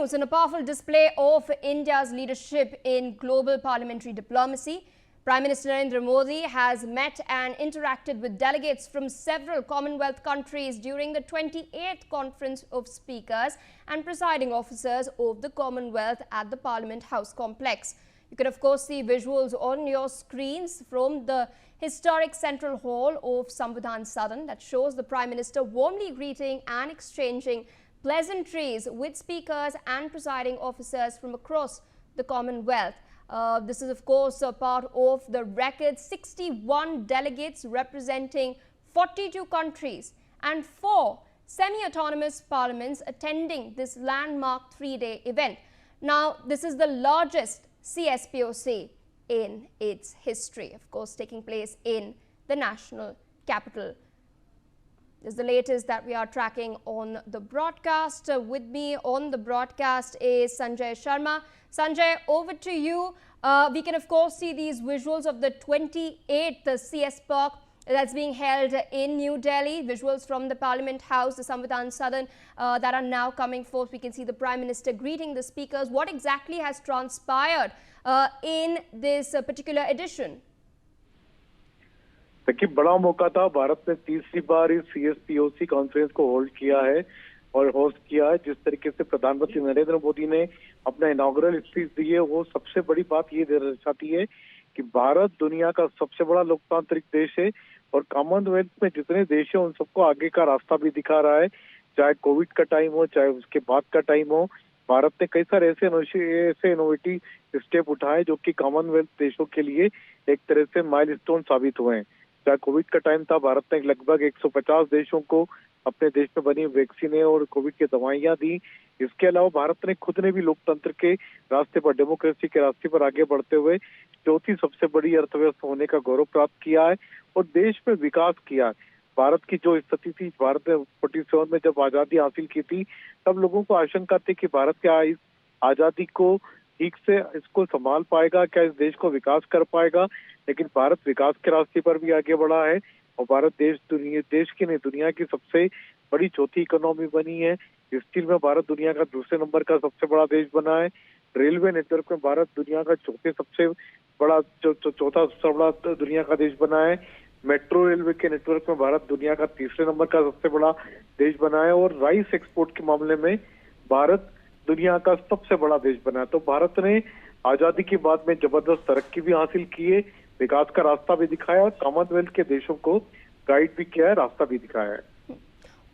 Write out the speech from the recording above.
continues in a powerful display of India's leadership in global parliamentary diplomacy. Prime Minister Narendra Modi has met and interacted with delegates from several Commonwealth countries during the 28th Conference of Speakers and Presiding Officers of the Commonwealth at the Parliament House complex. You can of course see visuals on your screens from the historic Central Hall of Samvidhan Sadan that shows the Prime Minister warmly greeting and exchanging pleasantries with speakers and presiding officers from across the Commonwealth. This is of course a part of the record 61 delegates representing 42 countries and 4 semi-autonomous parliaments attending this landmark 3-day event. Now, this is the largest CSPOC in its history, of course taking place in the national capital. This is the latest that we are tracking on the broadcast. With me on the broadcast is Sanjay Sharma. Sanjay, over to you. We can of course see these visuals of the 28th CSPOC that's being held in New Delhi. Visuals from the Parliament House, the Samvidhan Sadan that are now coming forth. We can see the Prime Minister greeting the speakers. What exactly has transpired in this particular edition? देखिए, बड़ा मौका था। भारत ने तीसरी बार इस CSPOC conference को hold किया है और होस्ट किया है। जिस तरीके से प्रधानमंत्री नरेंद्र मोदी ने अपना इनॉग्रल स्पीच दी है, वो सबसे बड़ी बात ये दर्शाती है कि भारत दुनिया का सबसे बड़ा लोकतांत्रिक देश है और कॉमनवेल्थ में जितने देश हैं उन सबको आगे का रास्ता भी दिखा रहा है। चाहे कोविड का टाइम हो, चाहे उसके बाद का टाइम हो, भारत ने कई सारे ऐसे इनोवेटिव स्टेप उठाए जो कि कॉमनवेल्थ देशों के लिए एक तरह से माइलस्टोन साबित हुए हैं। चाहे कोविड का टाइम था, भारत ने लगभग 150 देशों को अपने देश में बनी वैक्सीनें और कोविड की दवाइयां दी। इसके अलावा भारत ने खुद ने भी लोकतंत्र के रास्ते पर, डेमोक्रेसी के रास्ते पर आगे बढ़ते हुए चौथी सबसे बड़ी अर्थव्यवस्था होने का गौरव प्राप्त किया है और देश में विकास किया है। भारत की जो स्थिति थी, भारत ने 47 में जब आजादी हासिल की थी, तब लोगों को आशंका थी कि भारत क्या इस आजादी को ठीक से इसको संभाल पाएगा, क्या इस देश को विकास कर पाएगा। लेकिन भारत विकास के रास्ते पर भी आगे बढ़ा है और भारत देश की नहीं, दुनिया की सबसे बड़ी चौथी इकोनॉमी बनी है। स्टील में भारत दुनिया का दूसरे नंबर का सबसे बड़ा देश बना है। रेलवे नेटवर्क में भारत दुनिया का चौथा सबसे बड़ा दुनिया का देश बना है। मेट्रो रेलवे के नेटवर्क में भारत दुनिया का तीसरे नंबर का सबसे बड़ा देश बना है और राइस एक्सपोर्ट के मामले में भारत दुनिया का सबसे बड़ा देश बना है। तो भारत ने आजादी के बाद में जबरदस्त तरक्की भी हासिल की है, विकास का रास्ता भी दिखाया और कॉमनवेल्थ के देशों को गाइड भी किया है, रास्ता भी दिखाया है।